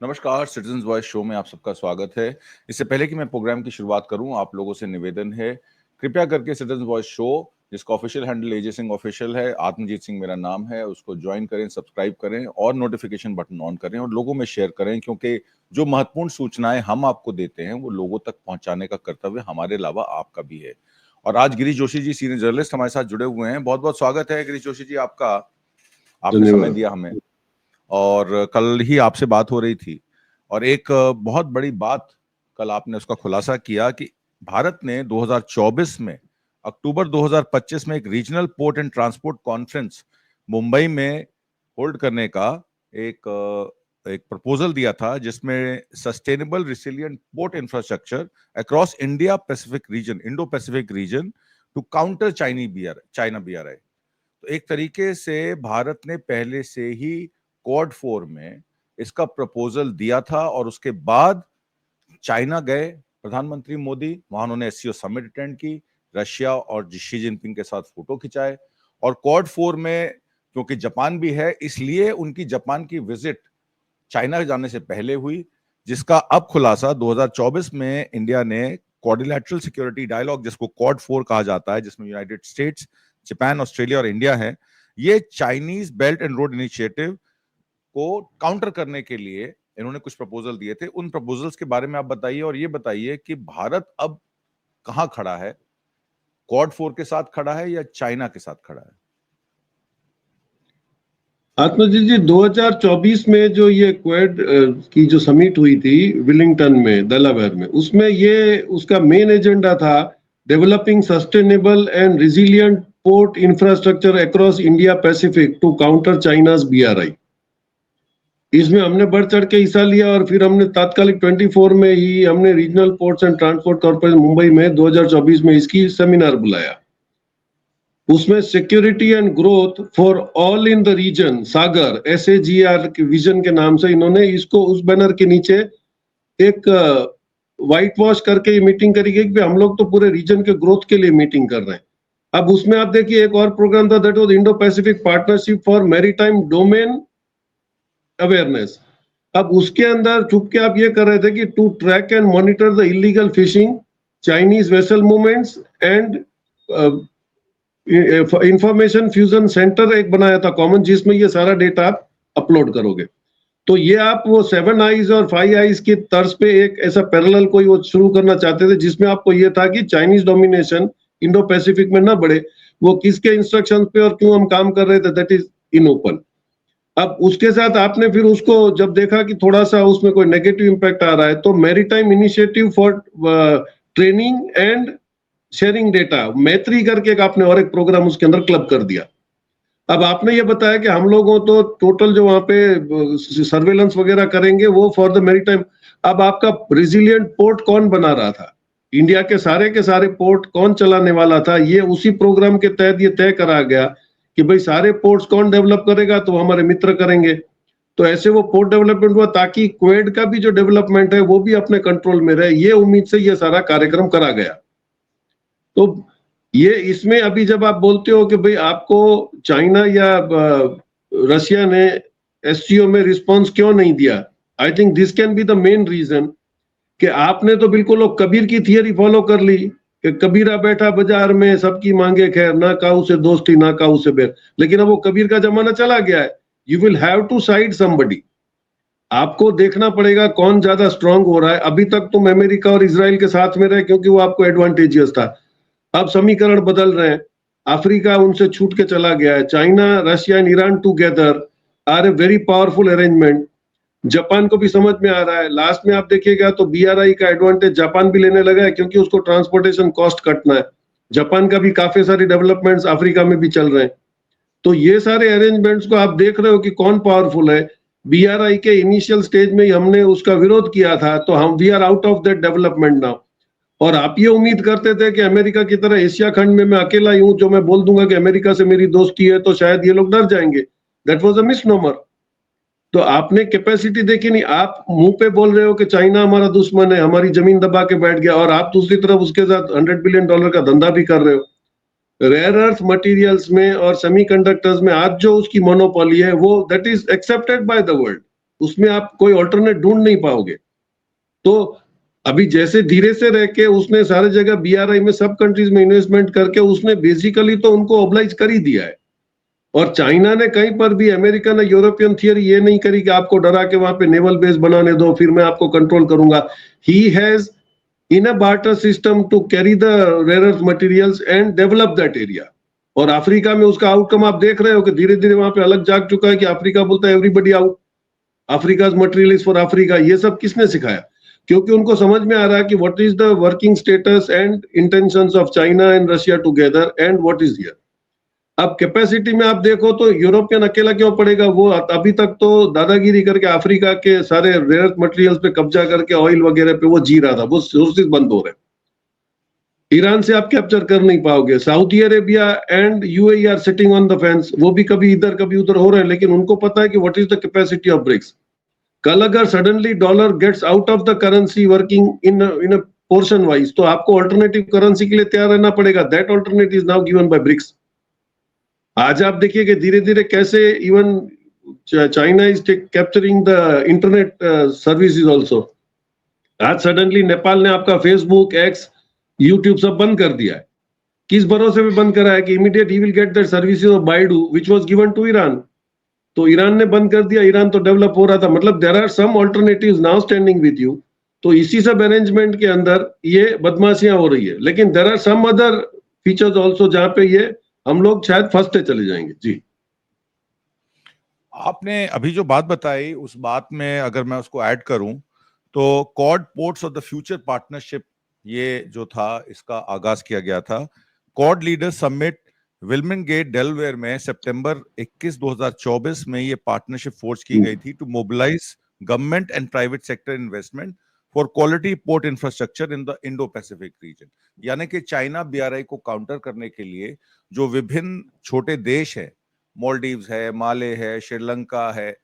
नमस्कार, citizens voice show में आप सबका स्वागत है। इससे पहले कि मैं प्रोग्राम की शुरुआत करूं, आप लोगों से निवेदन है, कृपया करके सिटीजन्स वॉइस शो, जिसका ऑफिशियल हैंडल एजे सिंह ऑफिशियल है, आत्मजीत सिंह मेरा नाम है, उसको ज्वाइन करें, सब्सक्राइब करें और नोटिफिकेशन बटन ऑन करें और लोगों में शेयर करें, क्योंकि जो महत्वपूर्ण सूचनाएं हम आपको देते हैं वो लोगों तक पहुंचाने का कर्तव्य हमारे अलावा आपका भी है। और आज गिरीश जोशी जी, सीनियर जर्नलिस्ट, हमारे साथ जुड़े हुए हैं। बहुत बहुत स्वागत है गिरीश जोशी जी आपका, आपने समय दिया हमें। और कल ही आपसे बात हो रही थी और एक बहुत बड़ी बात कल आपने उसका खुलासा किया कि भारत ने 2024 में, अक्टूबर 2025 में एक regional port and transport conference Mumbai में होल्ड करने का एक प्रपोजल दिया था, जिसमें sustainable resilient port infrastructure across India Pacific region, Indo Pacific region, to counter China BRI. तो एक तरीके से भारत ने पहले से ही क्वाड 4 में इसका प्रपोजल दिया था और उसके बाद चाइना गए प्रधानमंत्री मोदी, वहां उन्होंने एससीओ समिट अटेंड की, रशिया और शी जिनपिंग के साथ फोटो खिंचाए। और क्वाड 4 में क्योंकि जापान भी है, इसलिए उनकी जापान की विजिट चाइना जाने से पहले हुई, जिसका अब खुलासा 2024 में इंडिया ने क्वाड्रिलैटरल सिक्योरिटी डायलॉग, जिसको क्वाड 4 कहा जाता है, जिसमें यूनाइटेड स्टेट्स, जापान, ऑस्ट्रेलिया और इंडिया है, ये Chinese belt and road initiative को काउंटर करने के लिए इन्होंने कुछ प्रपोजल दिए थे। उन प्रपोजल्स के बारे में आप बताइए और ये बताइए कि भारत अब कहां खड़ा है, क्वाड 4 के साथ खड़ा है या चाइना के साथ खड़ा है? आत्मजीत जी, 2024 में जो ये क्वाड की जो समिट हुई थी विलिंगटन में, डेलावेयर में, उसमें ये उसका मेन एजेंडा था developing sustainable and resilient port infrastructure across India Pacific to counter China's BRI. इसमें हमने बढ़ चढ़ के हिस्सा लिया और फिर हमने तात्कालिक 24 में ही हमने regional ports and transport corporation Mumbai में 2024 में इसकी सेमिनार बुलाया। उसमें security and growth for all in the region, Sagar, SAGR के विजन के नाम से इन्होंने इसको उस बैनर के नीचे एक व्हाइट वॉश करके ये मीटिंग करी गई कि हम लोग तो पूरे रीजन के ग्रोथ के लिए मीटिंग कर रहे हैं। अब उसमें आप देखिए एक और प्रोग्राम था, that was Indo Pacific partnership for maritime domain awareness. अब उसके अंदर चुप के आप ये कर रहे थे कि to track and monitor the illegal fishing, Chinese vessel movements and information fusion centre एक बनाया था कॉमन, जिसमें ये सारा डेटा आप अपलोड करोगे। तो ये आप वो 7 आईज और 5 आईज की तर्ज पे एक ऐसा पैरेलल कोई वो शुरू करना चाहते थे, जिसमें आपको ये था कि चाइनीज डोमिनेशन इंडो पैसिफिक में ना बढ़े। वो किसके इंस्ट्रक्शंस पे और क्यों हम काम कर रहे थे, दैट इज इन ओपन। अब उसके साथ आपने फिर उसको जब देखा कि थोड़ा सा उसमें कोई नेगेटिव इंपैक्ट आ रहा है, तो maritime initiative for training and sharing data, मैत्री करके एक आपने और एक प्रोग्राम उसके अंदर क्लब कर दिया। अब आपने ये बताया कि हम लोगों तो टोटल जो वहां पे सर्वेलेंस वगैरह करेंगे वो फॉर द मैरीटाइम। अब आपका रेजिलिएंट पोर्ट कौन बना रहा था, इंडिया के सारे पोर्ट कौन चलाने वाला था, ये उसी प्रोग्राम के तहत ये तय करा गया कि भाई सारे पोर्ट्स कौन डेवलप करेगा, तो हमारे मित्र करेंगे। तो ऐसे वो पोर्ट डेवलपमेंट हुआ ताकि क्वेड का भी जो डेवलपमेंट है वो भी अपने कंट्रोल में रहे। ये उम्मीद से ये सारा कार्यक्रम करा गया। तो ये इसमें अभी जब आप बोलते हो कि भाई आपको चाइना या रशिया ने SCO में रिस्पांस क्यों नहीं दिया, I think this can be the main reason कि आपने तो बिल्कुल कबीर की थियरी फॉलो कर ली कि कबीरा बैठा बाजार में सबकी मांगे खैर, ना काऊ से दोस्ती ना काऊ से बैर। लेकिन अब वो कबीर का जमाना चला गया है। You will have to side somebody. आपको देखना पड़ेगा कौन ज्यादा स्ट्रांग हो रहा है। अभी तक तुम अमेरिका और इजराइल के साथ में रहे क्योंकि वो आपको एडवांटेजियस था। अब समीकरण बदल रहे हैं, अफ्रीका उनसे छूट के चला गया है। China, Russia and Iran together are a very powerful arrangement. Japan को भी समझ में आ रहा है। लास्ट में आप देखिएगा तो BRI का एडवांटेज जापान भी लेने लगा है क्योंकि उसको ट्रांसपोर्टेशन कॉस्ट कटना है। जापान का भी काफी सारी डेवलपमेंट्स अफ्रीका में भी चल रहे हैं। तो ये सारे अरेंजमेंट्स को आप देख रहे हो कि कौन पावरफुल है। BRI के इनिशियल स्टेज में ही हमने उसका विरोध किया था, तो हम we are out of that development now. और आप ये उम्मीद करते थे कि अमेरिका की तरह एशिया खंड में मैं अकेला ही हूं, जो मैं बोल दूंगा कि अमेरिका से मेरी दोस्ती है तो शायद ये लोग डर जाएंगे। That was a misnomer. तो आपने कैपेसिटी देखी नहीं। आप मुंह पे बोल रहे हो कि चाइना हमारा दुश्मन है, हमारी जमीन दबा के बैठ गया, और आप दूसरी तरफ उसके साथ $100 बिलियन का धंधा भी कर रहे हो। रेयर अर्थ मटेरियल्स में और सेमीकंडक्टर्स में आज जो उसकी मोनोपोली है वो that is accepted by the world. उसमें आप कोई ऑल्टरनेट ढूंढ नहीं पाओगे। तो अभी जैसे धीरे से रह के उसने सारे जगह BRI में सब कंट्रीज में इन्वेस्टमेंट करके उसने बेसिकली तो उनको ऑब्लाइज कर ही दिया है। और चाइना ने कहीं पर भी अमेरिकन या यूरोपियन थियरी ये नहीं करी कि आपको डरा के वहां पे नेवल बेस बनाने दो फिर मैं आपको कंट्रोल करूंगा। He has in a barter system to carry the rare earth materials and develop that area. और अफ्रीका में उसका आउटकम आप देख रहे हो कि धीरे धीरे वहां पे अलग जाग चुका है कि अफ्रीका बोलता है everybody out, Africa's material is for Africa. ये सब किसने सिखाया? क्योंकि उनको समझ में आ रहा है कि what is the working status and intentions of China and Russia together and what is here. अब कैपेसिटी में आप देखो तो यूरोपियन अकेला क्यों पड़ेगा? वो अभी तक तो दादागिरी करके अफ्रीका के सारे रेयर अर्थ मटेरियल्स पे कब्जा करके ऑयल वगैरह पे वो जी रहा था, वो सोर्सेज बंद हो रहे। ईरान से आप कैप्चर कर नहीं पाओगे। Saudi Arabia and UAE are sitting on the fence, वो भी कभी इधर कभी उधर हो रहे हैं, लेकिन उनको पता है कि what is the capacity of BRICS. कल अगर suddenly dollar gets out of the currency working in a portion wise, तो आपको अल्टरनेटिव करेंसी के लिए तैयार रहना पड़ेगा। That alternative is now given by BRICS. आज आप देखिए कि धीरे धीरे कैसे even China is capturing the internet services also. आज सडनली नेपाल ने आपका फेसबुक, एक्स, यूट्यूब सब बंद कर दिया है। किस भरोसे पे बंद करा है? कि immediate he will get that services of Baidu which was given to Iran. तो ईरान ने बंद कर दिया, ईरान तो डेवलप हो रहा था। मतलब there are some alternatives now standing with you. तो इसी सब अरेंजमेंट के अंदर ये बदमाशियां हो रही है, लेकिन there are some other features also जहां पे ये हम लोग शायद फंसते चले जाएंगे। जी, आपने अभी जो बात बताई उस बात में अगर मैं उसको ऐड करूं तो quad ports of the future partnership ये जो था इसका आगाज किया गया था। क्वाड लीडर समिट विल्मिंगेट डेलवेयर में सितंबर 21, 2024 में ये पार्टनरशिप फोर्स की गई थी to mobilise government and private sector investment for quality port infrastructure in the Indo Pacific region. यानी कि चाइना BRI को काउंटर करने के लिए जो विभिन्न छोटे देश है, मालदीव्स है, माले है, श्रीलंका है,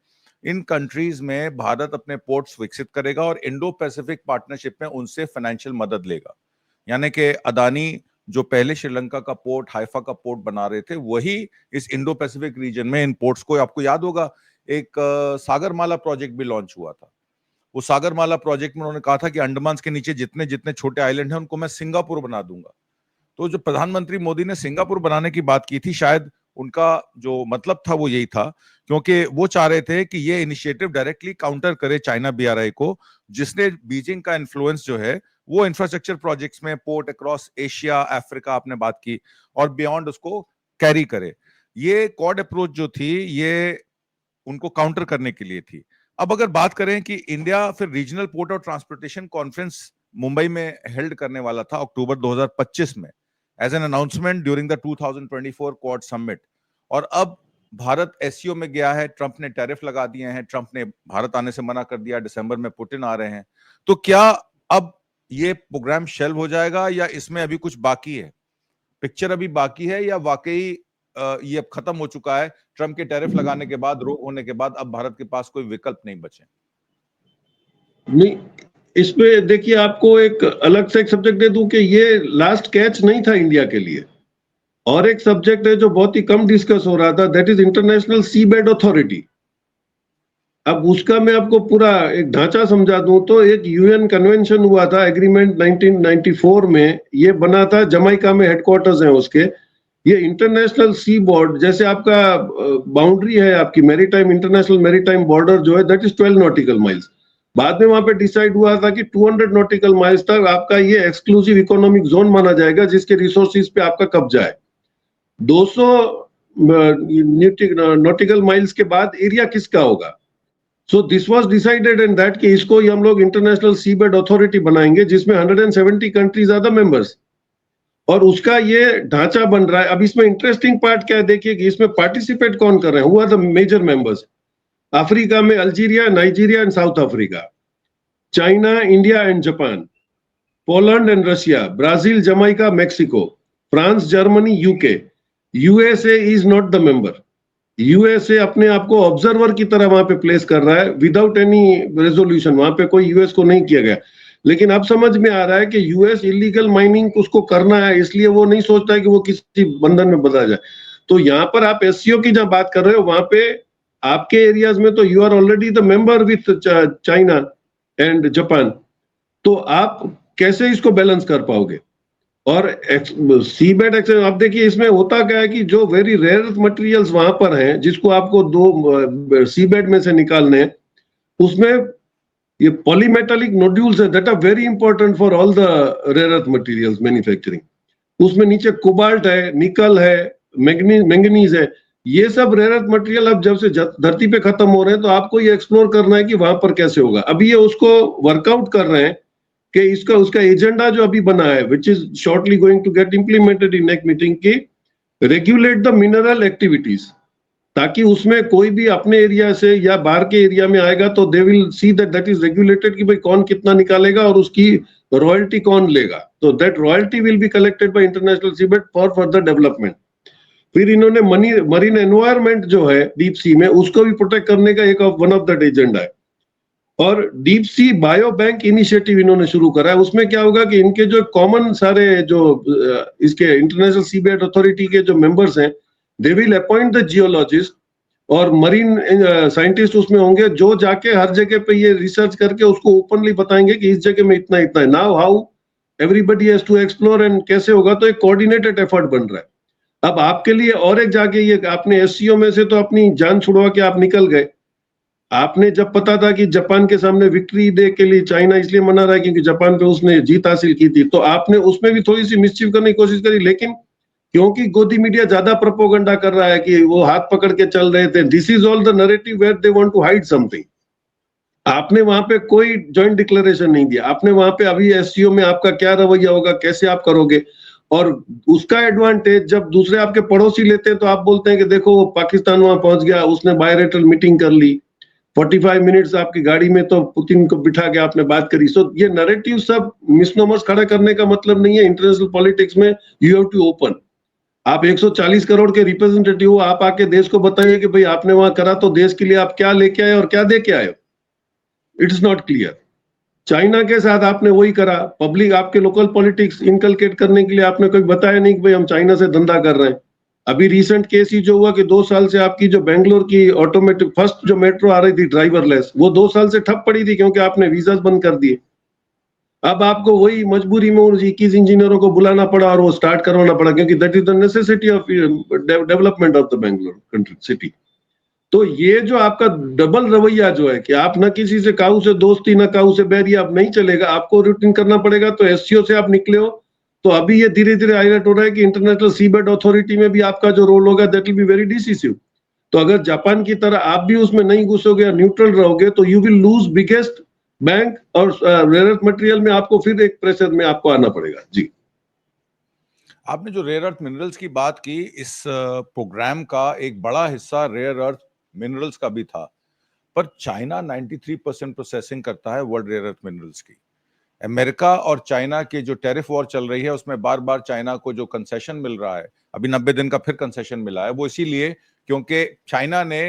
इन कंट्रीज में भारत अपने पोर्ट्स विकसित करेगा और इंडो पैसिफिक पार्टनरशिप में उनसे फाइनेंशियल मदद लेगा। यानी कि अदानी जो पहले श्रीलंका का पोर्ट, हाइफा का पोर्ट बना रहे थे, वही इस इंडो पैसिफिक रीजन में इन पोर्ट्स को, आपको याद होगा एक सागरमाला प्रोजेक्ट भी लॉन्च हुआ था। वो सागरमाला प्रोजेक्ट में उन्होंने कहा था कि अंडमान के नीचे जितने जितने छोटे आइलैंड हैं उनको मैं सिंगापुर बना दूंगा। तो जो प्रधानमंत्री मोदी ने सिंगापुर बनाने की बात की थी, शायद उनका जो मतलब था वो यही था, क्योंकि वो चाह रहे थे कि ये इनिशिएटिव डायरेक्टली काउंटर करे चाइना BRI को, जिसने बीजिंग का इन्फ्लुएंस जो है वो इंफ्रास्ट्रक्चर प्रोजेक्ट्स में पोर्ट अक्रॉस एशिया, अफ्रीका आपने बात की, और बियॉन्ड उसको कैरी करे। ये क्वाड अप्रोच जो थी ये उनको काउंटर करने के लिए थी। अब अगर बात करें कि इंडिया फिर रीजनल पोर्ट और ट्रांसपोर्टेशन कॉन्फ्रेंस मुंबई में हेल्ड करने वाला था अक्टूबर 2025 में as an announcement during the 2024 Quad summit, और अब भारत SCO में गया है। ट्रंप ने टैरिफ लगा दिए हैं, ट्रंप ने भारत आने से मना कर दिया, दिसंबर में पुतिन आ रहे हैं। तो क्या अब ये प्रोग्राम शेल्व हो जाएगा या इसमें अभी कुछ बाकी है, पिक्चर अभी बाकी है, या वाकई ये अब खत्म हो चुका है ट्रंप के टैरिफ लगाने के बाद, रोक होने के बाद अब भारत के पास कोई विकल्प नहीं बचे? नहीं, इसमें देखिए आपको एक अलग से एक सब्जेक्ट दे दूं कि ये लास्ट कैच नहीं था इंडिया के लिए। और एक सब्जेक्ट है जो बहुत ही कम डिस्कस हो रहा था, that is International Seabed Authority. अब उसका मैं आपको पूरा एक ढांचा समझा दूं तो एक UN कन्वेंशन हुआ था, एग्रीमेंट 1994 में, ये बना था, जमाइका में हेडक्वार्टर्स हैं उसके। ये इंटरनेशनल सी बोर्ड, जैसे आपका बाउंड्री है आपकी मैरीटाइम, इंटरनेशनल मैरीटाइम बॉर्डर जो है दैट इज 12 नॉटिकल माइल्स। बाद में वहां पे डिसाइड हुआ था कि 200 नॉटिकल माइल्स तक आपका ये एक्सक्लूसिव इकोनॉमिक जोन माना जाएगा, जिसके रिसोर्सेज पे आपका कब्जा है। 200 नॉटिकल माइल्स के बाद एरिया किसका होगा? So this was decided and that कि इसको ही हम लोग इंटरनेशनल सी बेड अथॉरिटी बनाएंगे, जिसमें 170 कंट्रीज आर द मेंबर्स, और उसका ये ढांचा बन रहा है। अब इसमें इंटरेस्टिंग पार्ट क्या है, देखिए कि इसमें पार्टिसिपेट कौन कर रहे हैं, who are the major members. Africa में Algeria, Nigeria and South Africa, China, India and Japan, Poland and Russia, Brazil, Jamaica, Mexico, France, Germany, UK। USA is not the member. USA अपने आप को observer की तरह वहां पे place कर रहा है विदाउट एनी रेजोल्यूशन, वहां पे कोई US को नहीं किया गया। लेकिन अब समझ में आ रहा है कि US इलीगल माइनिंग उसको करना है, इसलिए वो नहीं सोचता है कि वो किसी बंधन में बदला जाए। तो यहाँ पर आप SCO की जहां बात कर रहे हो, वहां पे आपके एरियाज में तो you are already the member with China and Japan, तो आप कैसे इसको बैलेंस कर पाओगे? और सीबेड एक्सचेंज, आप देखिए इसमें होता क्या है कि जो वेरी रेयर मटेरियल्स वहां पर हैं जिसको आपको दो सीबेड में से निकालने हैं, उसमें ये पॉलीमेटालिक नोड्यूल्स है that are very important for all the rare earth materials manufacturing. उसमें नीचे कोबाल्ट है, निकल है, मैंगनीज है, ये सब रेयर अर्थ मटेरियल अब जब से धरती पे खत्म हो रहे हैं तो आपको ये एक्सप्लोर करना है कि वहां पर कैसे होगा। अभी ये उसको वर्कआउट कर रहे हैं कि इसका उसका एजेंडा जो अभी बना है which is shortly going to get implemented in next meeting की रेगुलेट द मिनरल एक्टिविटीज, ताकि उसमें कोई भी अपने एरिया से या बाहर के एरिया में आएगा तो they will see that that is regulated कि भाई कौन कितना निकालेगा और उसकी रॉयल्टी कौन लेगा। तो that royalty will be collected by international seabed for further development. फिर इन्होंने मरीन एनवायरनमेंट जो है डीप सी में उसको भी प्रोटेक्ट करने का एक वन ऑफ द एजेंडा है। और deep sea bio bank initiative इन्होंने शुरू करा है। उसमें क्या होगा कि इनके जो कॉमन सारे जो इसके इंटरनेशनल सीबेड अथॉरिटी के जो मेंबर्स हैं, they will appoint the geologist और मरीन साइंटिस्ट उसमें होंगे जो जाके हर जगह पे ये रिसर्च करके उसको ओपनली बताएंगे कि इस जगह में इतना इतना है। Now how everybody has to explore and कैसे होगा, तो एक कोऑर्डिनेटेड एफर्ट बन रहा है। अब आपके लिए और एक जाके ये आपने एससीओ में से तो अपनी जान छुड़वा के आप निकल गए। आपने जब पता था कि जापान के सामने विक्ट्री डे के लिए चाइना इसलिए मना रहा है क्योंकि जापान पे उसने जीत हासिल की थी, तो आपने उसमें भी थोड़ी सी मिसचीफ करने की कोशिश करी, लेकिन क्योंकि गोदी मीडिया ज्यादा प्रोपोगंडा कर रहा है कि वो हाथ पकड़ के चल रहे थे, this is all the narrative where they want to hide something. आपने वहां पे कोई जॉइंट डिक्लेरेशन नहीं दिया। आपने वहां पे अभी एससीओ में आपका क्या रवैया होगा, कैसे आप करोगे, और उसका एडवांटेज जब दूसरे आपके पड़ोसी लेते हैं तो आप बोलते हैं कि देखो वो पाकिस्तान वहां पहुंच गया, उसने बायलैटरल मीटिंग कर ली, 45 मिनट्स आपकी गाड़ी में तो पुतिन को बिठा के आपने बात करी। सो ये नैरेटिव सब मिसनोमर्स खड़ा करने का मतलब नहीं है। इंटरनेशनल पॉलिटिक्स में यू हैव टू ओपन। आप 140 करोड़ के रिप्रेजेंटेटिव हो, आप आके देश को बताइए कि भाई आपने वहां करा, तो देश के लिए आप क्या लेके आए और क्या दे के आए। It is not clear. China के साथ आपने वही करा, पब्लिक आपके लोकल पॉलिटिक्स इनकलकेट करने के लिए आपने कोई बताया नहीं कि भाई हम चाइना से धंधा कर रहे हैं। अभी रिसेंट केस ही जो हुआ कि 2 साल से आपकी जो बेंगलोर की ऑटोमेटिक फर्स्ट जो मेट्रो आ रही थी ड्राइवरलेस, वो 2 साल से ठप पड़ी थी क्योंकि आपने वीजास बंद कर दिए। अब आपको वही मजबूरी में उन 21 इंजीनियरों को बुलाना पड़ा और वो स्टार्ट करवाना पड़ा, क्योंकि that is the necessity of development of the Bangalore country city. तो ये जो आपका डबल रवैया जो है कि आप न किसी से काऊ से दोस्ती न काऊ से बैरी, आप नहीं चलेगा, आपको रूटीन करना पड़ेगा। तो एससीओ से आप निकले हो, तो अभी ये धीरे धीरे हाईलाइट हो रहा है कि इंटरनेशनल सीबेड अथॉरिटी में भी आपका जो रोल होगा that will be very decisive. तो अगर जापान की तरह आप भी उसमें नहीं घुसोगे, न्यूट्रल रहोगे, तो you will lose biggest bank और रेयर अर्थ मटेरियल में आपको फिर एक प्रेशर में आपको आना पड़ेगा। जी, आपने जो रेयर अर्थ मिनरल्स की बात की, इस प्रोग्राम का एक बड़ा हिस्सा रेयर अर्थ मिनरल्स का भी था, पर चाइना 93% प्रोसेसिंग करता है वर्ल्ड रेयर अर्थ मिनरल्स की। अमेरिका और चाइना की जो टैरिफ वॉर चल रही है उसमें बार बार चाइना को जो कंसेशन मिल रहा है, अभी 90 दिन का फिर कंसेशन मिला है, वो इसीलिए क्योंकि चाइना ने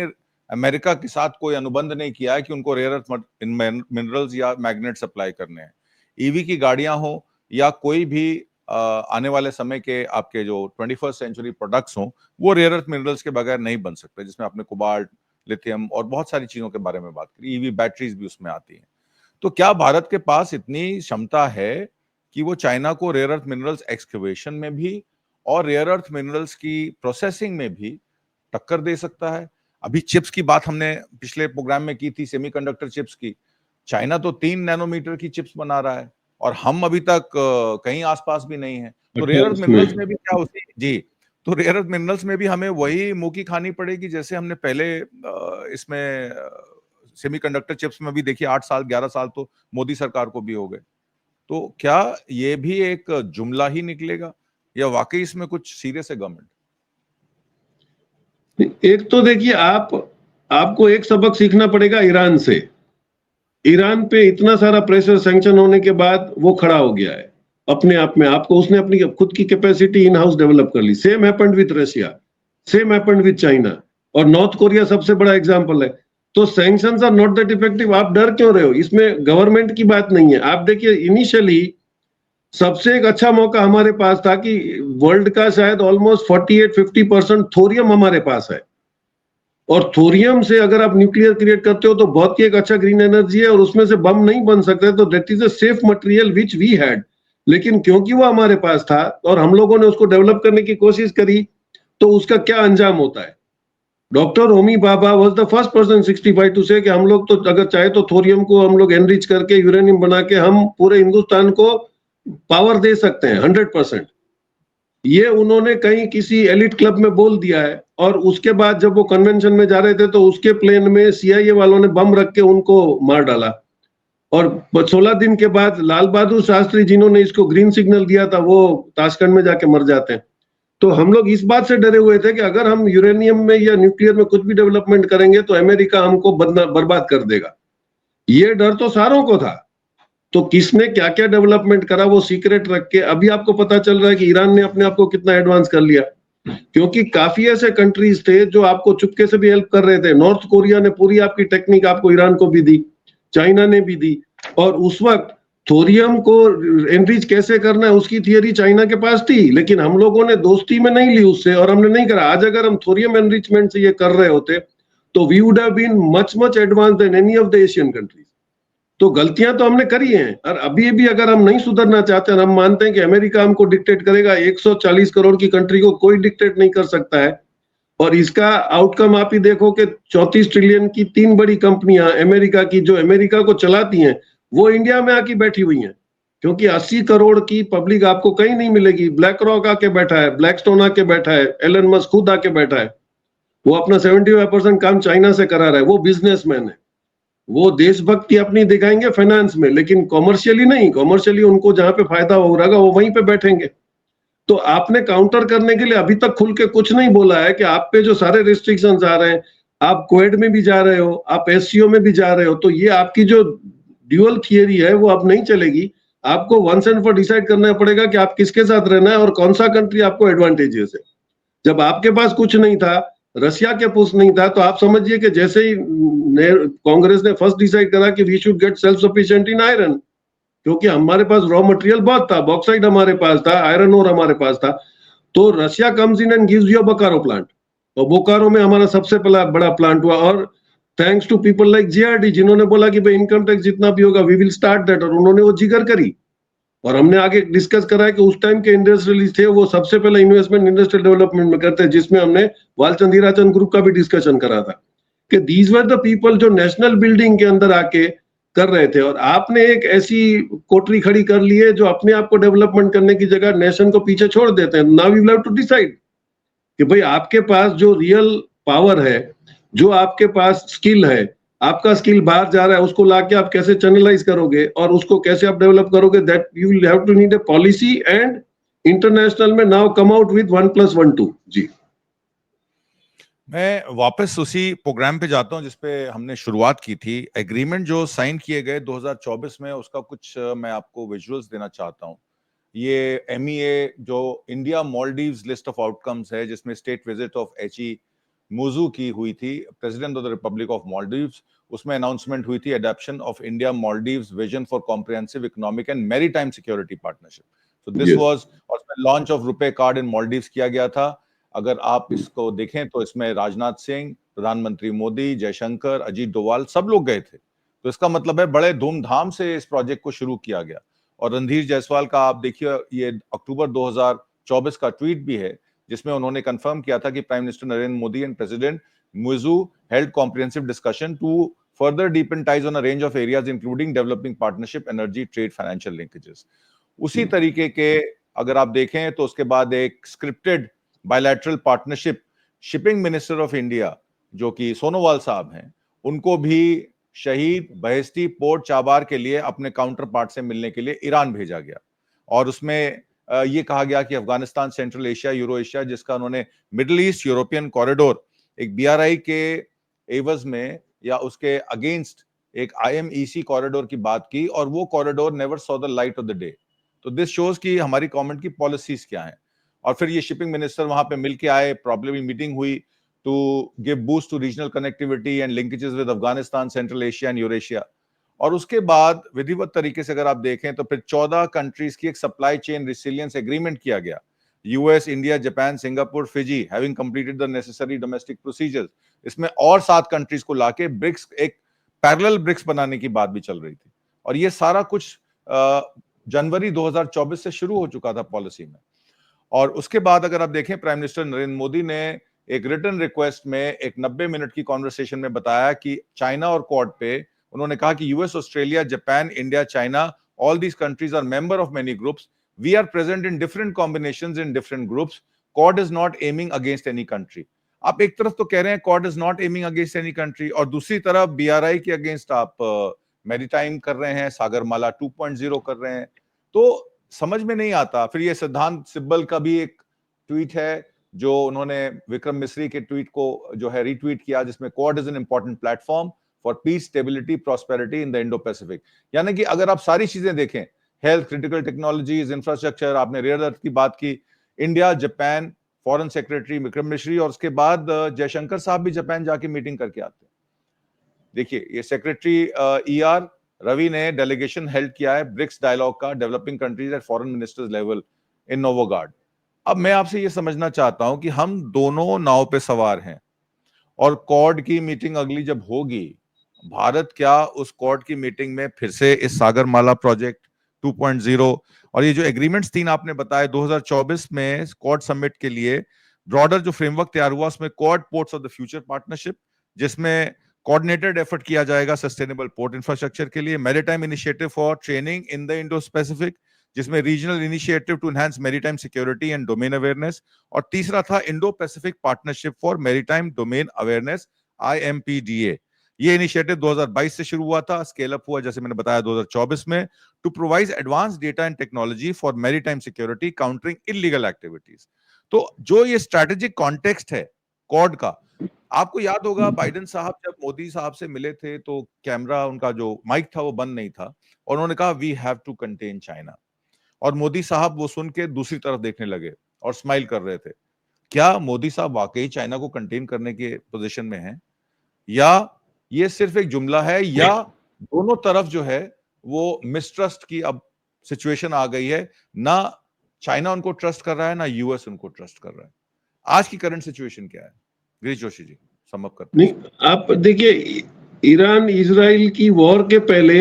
अमेरिका के साथ कोई अनुबंध नहीं किया है कि उनको रेयर अर्थ मिनरल्स या मैग्नेट सप्लाई करने हैं। ईवी की गाड़ियां हो या कोई भी आने वाले समय के आपके जो 21st सेंचुरी प्रोडक्ट्स हों, वो रेयर अर्थ मिनरल्स के बगैर नहीं बन सकते, जिसमें आपने कोबाल्ट, लिथियम और बहुत सारी चीजों के बारे में बात करी। ईवी बैटरीज भी उसमें आती हैं। तो क्या भारत के पास इतनी क्षमता है कि वो चाइना को रेयर अर्थ मिनरल्स एक्सकवेशन में भी और रेयर अर्थ मिनरल्स की प्रोसेसिंग में भी टक्कर दे सकता है? अभी चिप्स की बात हमने पिछले प्रोग्राम में की थी, सेमीकंडक्टर चिप्स की। चाइना तो 3 नैनोमीटर की चिप्स बना रहा है और हम अभी तक कहीं आसपास भी नहीं है। तो रेयर अर्थ मिनरल्स में भी क्या उसी जी, तो रेयर अर्थ मिनरल्स में भी हमें वही मुंह की खानी पड़ेगी जैसे हमने पहले इसमें सेमीकंडक्टर चिप्स में भी देखिए 8 साल 11 साल तो मोदी सरकार को भी हो गए। तो क्या ये भी एक जुमला ही निकलेगा या वाकई इसमें कुछ सीरियस है गवर्नमेंट? एक तो देखिए आपको एक सबक सीखना पड़ेगा ईरान से। ईरान पे इतना सारा प्रेशर सैंक्शन होने के बाद वो खड़ा हो गया है अपने आप में। आपको उसने अपनी खुद की कैपेसिटी इन हाउस डेवलप कर ली। Same happened with Russia, same happened with China, और नॉर्थ कोरिया सबसे बड़ा एग्जांपल है। तो sanctions are not that effective. आप डर क्यों रहे हो? इसमें गवर्नमेंट की बात नहीं है। आप देखिए इनिशियली सबसे एक अच्छा मौका हमारे पास था कि वर्ल्ड का शायद ऑलमोस्ट 48-50% थोरियम हमारे पास है। और थोरियम से अगर आप न्यूक्लियर क्रिएट करते हो तो बहुत ही एक अच्छा ग्रीन एनर्जी है और उसमें से बम नहीं बन सकते, तो that is a safe material which we had. लेकिन क्योंकि वो हमारे पास था और हम लोगों ने उसको डेवलप करने की कोशिश करी, तो उसका क्या अंजाम होता है। Doctor Homi Bhabha was the first person 65 to say कि हम लोग तो अगर चाहे तो थोरियम को हम लोग एनरिच करके यूरेनियम बना के हम पूरे हिंदुस्तान को पावर दे सकते हैं 100%। ये उन्होंने कहीं किसी एलिट क्लब में बोल दिया है, और उसके बाद जब वो कन्वेंशन में जा रहे थे तो उसके प्लेन में सीआईए वालों ने बम रख के उनको मार डाला। और 16 दिन के बाद लाल बहादुर शास्त्री जिन्होंने इसको ग्रीन सिग्नल दिया था, वो ताशकंद में जाके मर जाते हैं। तो हम लोग इस बात से डरे हुए थे कि अगर हम यूरेनियम में या न्यूक्लियर में कुछ भी डेवलपमेंट करेंगे तो अमेरिका हमको बर्बाद कर देगा। ये डर तो सारों को था। तो किसने क्या क्या डेवलपमेंट करा वो सीक्रेट रख के अभी आपको पता चल रहा है कि ईरान ने अपने आप को कितना एडवांस कर लिया, क्योंकि काफी ऐसे कंट्रीज थे जो आपको चुपके से भी हेल्प कर रहे थे। नॉर्थ कोरिया ने पूरी आपकी टेक्निक आपको ईरान को भी दी, चाइना ने भी दी, और उस वक्त थोरियम को एनरिच कैसे करना है उसकी थियरी चाइना के पास थी, लेकिन हम लोगों ने दोस्ती में नहीं ली उससे और हमने नहीं करा। आज अगर हम थोरियम एनरिचमेंट से ये कर रहे होते तो we would have been much much advance than any of the Asian countries. तो गलतियां तो हमने करी हैं, और अभी भी अगर हम नहीं सुधरना चाहते हैं, हम मानते हैं कि अमेरिका हमको डिक्टेट करेगा, 140 करोड़ की कंट्री को कोई डिक्टेट नहीं कर सकता है। और इसका आउटकम आप ही देखो कि 34 ट्रिलियन की 3 बड़ी कंपनियां अमेरिका की जो अमेरिका को चलाती हैं वो इंडिया में आके बैठी हुई हैं, क्योंकि 80 करोड़ की पब्लिक आपको कहीं नहीं मिलेगी। ब्लैक रॉक आके बैठा है, ब्लैकस्टोन आके बैठा है, एलन मस्क खुद आके बैठा है। वो अपना 75% काम चाइना से करा रहा है। वो बिजनेसमैन है, वो देशभक्ति अपनी दिखाएंगे फाइनेंस में, लेकिन कॉमर्शियली नहीं। कॉमर्शियली उनको जहां पे फायदा हो रहा है वो वहीं पे बैठेंगे। तो आपने काउंटर करने के लिए अभी तक खुल के कुछ नहीं बोला है कि आप पे जो सारे रिस्ट्रिक्शंस आ रहे हैं, आप क्वेड में भी जा रहे हो, आप एससीओ में भी जा रहे हो, तो ये आपकी जो ड्यूअल थियरी है वो अब नहीं चलेगी। आपको वंस एंड फॉर डिसाइड करना पड़ेगा कि आप किसके साथ रहना है और कौन सा कंट्री आपको एडवांटेजेस है। जब आपके पास कुछ नहीं था, रशिया के पास नहीं था, तो आप समझिए कि जैसे ही कांग्रेस ने फर्स्ट डिसाइड करा कि we should get self sufficient in iron, क्योंकि हमारे पास रॉ मटेरियल बहुत था, बॉक्साइट हमारे पास था, आयरन ओर हमारे पास था, तो Russia comes in and gives you Bokaro plant, और बोकारो में हमारा सबसे पहला बड़ा प्लांट हुआ। और thanks to people like JRD जिन्होंने बोला कि भाई इनकम टैक्स जितना भी होगा वी विल स्टार्ट दैट, और उन्होंने वो जिगर करी। और हमने आगे डिस्कस करा है कि उस टाइम के इंडस्ट्रियलिस्ट थे वो सबसे पहले इन्वेस्टमेंट इंडस्ट्रियल डेवलपमेंट में करते हैं, जिसमें हमने वालचंद हीराचंद ग्रुप का भी डिस्कशन करा था कि दीज वर द पीपल जो नेशनल बिल्डिंग के अंदर आके कर रहे थे। और आपने एक ऐसी कोठरी खड़ी कर ली है जो अपने आप को डेवलपमेंट करने की जगह नेशन को पीछे छोड़ देते हैं। Now we will have to decide कि भाई आपके पास जो रियल पावर है, जो आपके पास स्किल है, आपका स्किल बाहर जा रहा है, उसको लाके आप कैसे चैनलाइज करोगे और उसको कैसे आप डेवलप करोगे। That you will have to need a policy, and international में नाउ कम आउट विद 1+1 2। जी, मैं वापस उसी प्रोग्राम पे जाता हूं जिसपे हमने शुरुआत की थी। एग्रीमेंट जो साइन किए गए 2024 में, उसका कुछ मैं आपको विजुअल्स देना चाहता हूं। ये एमईए जो India Maldives list of outcomes है, जिसमें स्टेट विजिट ऑफ एची मुजू की हुई थी, president of the Republic of Maldives. उसमें अनाउंसमेंट हुई थी adoption of India Maldives vision for comprehensive economic and maritime security partnership. So this yes. Was, और लॉन्च ऑफ रुपे कार्ड इन मालदीव्स किया गया था। अगर आप इसको देखें तो इसमें राजनाथ सिंह, प्रधानमंत्री मोदी, जयशंकर, अजीत डोवाल सब लोग गए थे। तो इसका मतलब है बड़े धूमधाम से इस प्रोजेक्ट को शुरू किया गया। और रणधीर जायसवाल का आप देखिए, ये अक्टूबर 2024 का ट्वीट भी है, जिसमें उन्होंने कंफर्म किया था कि prime minister Narendra Modi and president Muizzu held comprehensive discussion to further deepen ties on a range of areas including developing partnership, energy, trade, financial linkages. उसी तरीके के अगर आप देखें तो उसके बाद एक scripted bilateral partnership, shipping minister of India जो कि सोनोवाल साहब हैं, उनको भी शहीद बहेस्ती पोर्ट चाबार के लिए अपने काउंटर पार्ट से मिलने के लिए ईरान भेजा गया। और उसमें ये कहा गया कि Afghanistan, Central Asia, euro Asia, जिसका उन्होंने मिडिल ईस्ट यूरोपियन कॉरिडोर एक बीआरआई के एवज में या उसके अगेंस्ट एक आईएमईसी कॉरिडोर की बात की, और वो corridor never saw the light of the day. तो दिस शोज कि हमारी गवर्नमेंट की पॉलिसीज क्या हैं। और फिर ये शिपिंग मिनिस्टर वहां पे मिलके आए, प्रॉब्लम मीटिंग हुई to give boost to regional connectivity and linkages with Afghanistan, Central Asia and Eurasia. और उसके बाद विधिवत तरीके से अगर आप देखें तो फिर 14 कंट्रीज की एक सप्लाई चेन रिसिलियंस एग्रीमेंट किया गया, US, India, Japan, Singapore, Fiji having completed the necessary domestic procedures। इसमें और 7 कंट्रीज को लाके ब्रिक्स, एक पैरेलल ब्रिक्स बनाने की बात भी चल रही थी। और ये सारा कुछ जनवरी 2024 से शुरू हो चुका था पॉलिसी में। और उसके बाद अगर आप देखें, प्राइम मिनिस्टर नरेंद्र मोदी ने एक रिटन रिक्वेस्ट में एक 90 मिनट की कॉन्वर्सेशन में बताया कि चाइना और क्वाड पे उन्होंने कहा कि US, Australia, Japan, India, China, all these countries are member of many groups. We are present in different combinations in different groups. Quad is not aiming against any country. आप एक तरफ तो कह रहे हैं Quad is not aiming against any country, और दूसरी तरफ BRI के अगेंस्ट आप मैरीटाइम कर रहे हैं, सागरमाला 2.0 कर रहे हैं। तो समझ में नहीं आता। फिर ये सिद्धांत सिब्बल का भी एक ट्वीट है जो उन्होंने विक्रम मिस्री के ट्वीट को जो है रीट्वीट किया, जिसमें Quad is an important platform for peace, stability, prosperity in the Indo-Pacific। यानी कि अगर आप सारी चीजें देखें, हेल्थ, क्रिटिकल टेक्नोलॉजीज, इंफ्रास्ट्रक्चर, आपने रेयर अर्थ की बात की, India, Japan, foreign secretary Vikram मिश्री, और उसके बाद जयशंकर साहब भी जापान जाके मीटिंग करके आते हैं। देखिए, ये सेक्रेटरी ER रवि ने डेलीगेशन हेल्ड किया है ब्रिक्स डायलॉग का, developing countries at foreign ministers level in Novgorod. अब मैं आपसे ये समझना चाहता हूं कि हम दोनों नाव पे सवार हैं, और क्वाड की मीटिंग अगली जब होगी, भारत क्या उस क्वाड की मीटिंग में फिर से इस सागरमाला प्रोजेक्ट 2.0 और ये जो एग्रीमेंट्स 3 आपने बताए 2024 में क्वाड समिट के लिए ब्रॉडर जो फ्रेमवर्क तैयार हुआ, उसमें Quad ports of the future partnership, जिसमें कोऑर्डिनेटेड एफर्ट किया जाएगा सस्टेनेबल पोर्ट इंफ्रास्ट्रक्चर के लिए, maritime initiative for training in the Indo Pacific, जिसमें regional initiative to enhance maritime security and domain awareness, और तीसरा था Indo Pacific partnership for maritime domain awareness, IMPDA। ये इनिशिएटिव 2022 से शुरू हुआ था, स्केल अप हुआ जैसे मैंने बताया 2024 में, to provide advance data and technology for maritime security, countering illegal activities. तो जो ये स्ट्रेटेजिक कॉन्टेक्स्ट है क्वाड का, आपको याद होगा बाइडेन साहब जब मोदी साहब से मिले थे तो कैमरा, उनका जो माइक था वो बंद नहीं था, और उन्होंने कहा we have to contain China, और मोदी साहब वो सुन के दूसरी तरफ देखने लगे और स्माइल कर रहे थे। क्या मोदी साहब वाकई चाइना को कंटेन करने के पोजीशन में हैं, या ये सिर्फ एक जुमला है, या दोनों तरफ जो है वो मिसट्रस्ट की अब सिचुएशन आ गई है, ना चाइना उनको ट्रस्ट कर रहा है, ना यूएस उनको ट्रस्ट कर रहा है। आज की करंट सिचुएशन क्या है? गिरीश जोशी जी सम अप करते हैं। नहीं, आप देखिए, ईरान इजराइल की वॉर के पहले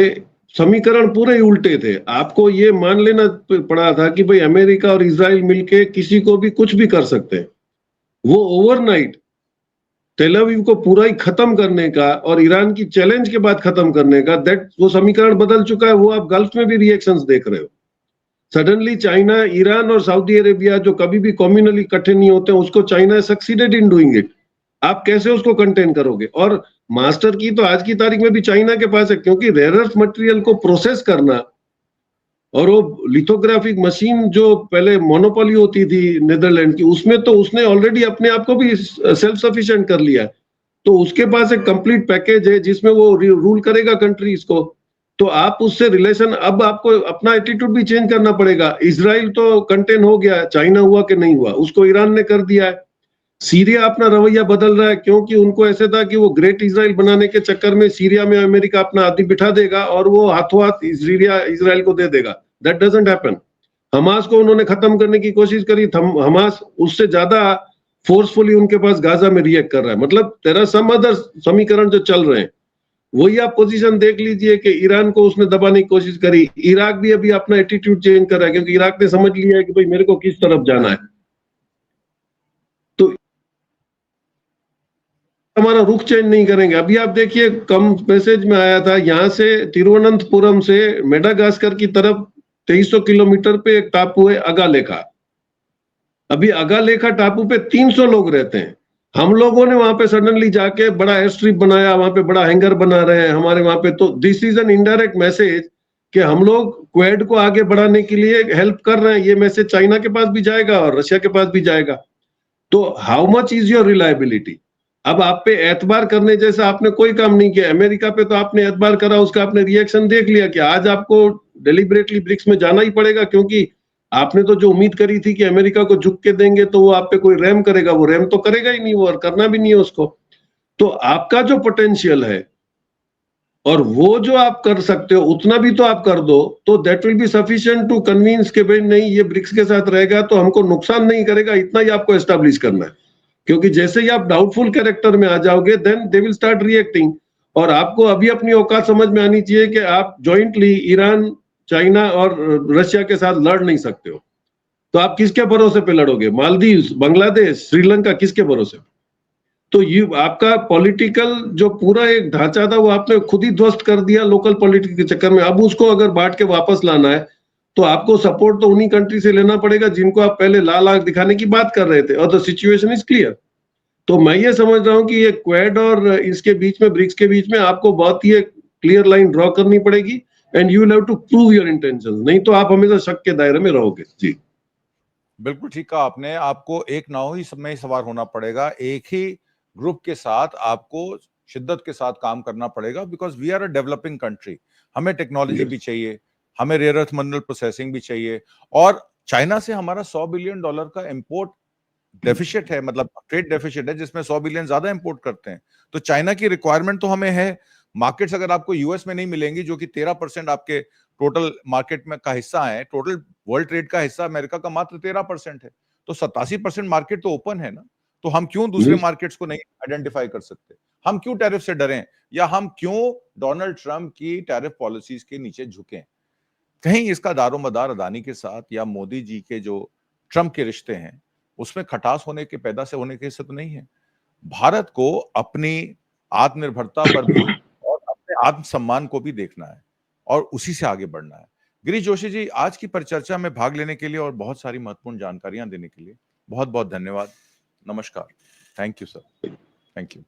समीकरण पूरे ही उल्टे थे। आपको ये मान लेना पड़ा था कि भाई अमेरिका और इजराइल मिलके किसी को भी कुछ भी कर सकते हैं। वो ओवरनाइट तेल अवीव को पूरा ही खत्म करने का और ईरान की चैलेंज के बाद खत्म करने का, वो समीकरण बदल चुका है। वो आप गल्फ में भी रिएक्शंस देख रहे हो। सडनली चाइना, ईरान और सऊदी अरेबिया जो कभी भी कम्युनली इकट्ठे नहीं होते, उसको China succeeded in doing it. आप कैसे उसको कंटेन करोगे? और मास्टर की तो आज की तारीख में भी चाइना के पास है, क्योंकि रेयर अर्थ मटेरियल को प्रोसेस करना और वो लिथोग्राफिक मशीन जो पहले मोनोपोली होती थी नीदरलैंड की, उसमें तो उसने ऑलरेडी अपने आप को भी सेल्फ सफिशिएंट कर लिया है। तो उसके पास एक कंप्लीट पैकेज है जिसमें वो रूल करेगा कंट्रीज को। तो आप उससे रिलेशन, अब आपको अपना एटीट्यूड भी चेंज करना पड़ेगा। इजराइल तो कंटेन हो गया, चाइना हुआ कि नहीं हुआ, उसको ईरान ने कर दिया है। सीरिया अपना रवैया बदल रहा है, क्योंकि उनको ऐसे था कि वो ग्रेट इजराइल बनाने के चक्कर में सीरिया में अमेरिका अपना आदमी बिठा देगा और वो हाथों हाथ सीरिया इजराइल को दे देगा। That doesn't happen. हमास को उन्होंने खत्म करने की कोशिश करी, हमास उससे ज्यादा फोर्सफुली उनके पास गाजा में रिएक्ट कर रहा है। मतलब तेरा सम अदर समीकरण जो चल रहे हैं, वही आप पोजीशन देख लीजिए कि ईरान को उसने दबाने की कोशिश करी। इराक भी अभी अपना एटीट्यूड चेंज कर रहा है, क्योंकि इराक ने समझ लिया है कि भाई मेरे को किस तरफ जाना है। तो हमारा रुख चेंज नहीं करेंगे। अभी आप देखिए, कम मैसेज में आया था, यहाँ से तिरुवनंतपुरम से मेडागास्कर की तरफ 2300 किलोमीटर पे एक टापू है अगालेखा। अभी अगालेखा टापू पे 300 लोग रहते हैं। हम लोगों ने वहां पे सडनली जाके बड़ा एयर स्ट्रिप बनाया, वहां पे बड़ा हैंगर बना रहे हैं हमारे वहां पे। तो this is an indirect message कि हम लोग क्वेड को आगे बढ़ाने के लिए हेल्प कर रहे हैं। ये मैसेज चाइना के पास भी जाएगा और रशिया के पास भी जाएगा। तो how much is your reliability? अब आप पे एतबार करने जैसा आपने कोई काम नहीं किया। अमेरिका पे तो आपने एतबार करा, उसका आपने रिएक्शन देख लिया कि आज आपको डेलिबरेटली ब्रिक्स में जाना ही पड़ेगा, क्योंकि आपने तो जो उम्मीद करी थी कि अमेरिका को झुक के देंगे तो वो आप पे कोई रैम करेगा, वो रैम तो करेगा ही नहीं, वो और करना भी नहीं है उसको। तो आपका जो पोटेंशियल है और वो जो आप कर सकते हो उतना भी तो आप कर दो, तो that will be sufficient to convince के भाई नहीं ये ब्रिक्स के साथ रहेगा तो हमको नुकसान नहीं करेगा, इतना ही आपको एस्टैब्लिश करना है। क्योंकि जैसे ही आप डाउटफुल कैरेक्टर में आ जाओगे then they will start reacting. और आपको अभी अपनी औकात समझ में आनी चाहिए कि आप जॉइंटली ईरान, चाइना और रशिया के साथ लड़ नहीं सकते हो। तो आप किसके भरोसे पे लड़ोगे? मालदीव, बांग्लादेश, श्रीलंका, किसके भरोसे? तो ये आपका पॉलिटिकल जो पूरा एक ढांचा था वो आपने खुद ही ध्वस्त कर दिया लोकल पॉलिटिक्स के चक्कर में। अब उसको अगर बांट के वापस लाना है तो आपको सपोर्ट तो उन्हीं कंट्री से लेना पड़ेगा जिनको आप पहले लाल आंख दिखाने की बात कर रहे थे। और द सिचुएशन इज क्लियर। तो मैं ये समझ रहा हूं कि ये क्वेड और इसके बीच में, ब्रिक्स के बीच में आपको बहुत ही एक क्लियर लाइन ड्रॉ करनी पड़ेगी and you will have to prove your intentions, नहीं तो आप हमेशा शक के दायरे में रहोगे। जी बिल्कुल ठीक कहा आपने। आपको एक नाव ही सब में सवार होना पड़ेगा, एक ही ग्रुप के साथ आपको शिद्दत के साथ काम करना पड़ेगा, because we are a developing country. हमें टेक्नोलॉजी भी चाहिए, हमें रेयर अर्थ मिनरल प्रोसेसिंग भी चाहिए, और चाइना से हमारा $100 बिलियन का इंपोर्ट डेफिशिट है, मतलब ट्रेड डेफिशिट है, जिसमें 100 बिलियन ज्यादा इंपोर्ट करते हैं। तो चाइना की रिक्वायरमेंट तो हमें है। मार्केट्स अगर आपको यूएस में नहीं मिलेंगी, जो कि 13% आपके टोटल मार्केट में का हिस्सा है, टोटल वर्ल्ड ट्रेड का हिस्सा अमेरिका का मात्र 13% है, तो 87% मार्केट तो ओपन है ना। तो हम क्यों दूसरे मार्केट्स को नहीं आइडेंटिफाई कर सकते? हम क्यों टैरिफ से डरें, या हम क्यों डोनाल्ड ट्रंप की टैरिफ पॉलिसीज के नीचे झुकें? कहीं इसका दारोमदार अदानी के साथ या मोदी जी के जो ट्रंप के रिश्ते हैं उसमें खटास होने के, पैदा से होने के हिस्से तो नहीं है। भारत को अपनी आत्मनिर्भरता पर भी और अपने आत्मसम्मान को भी देखना है, और उसी से आगे बढ़ना है। गिरीश जोशी जी, आज की परिचर्चा में भाग लेने के लिए और बहुत सारी महत्वपूर्ण जानकारियां देने के लिए बहुत बहुत धन्यवाद। नमस्कार। Thank you sir. Thank you.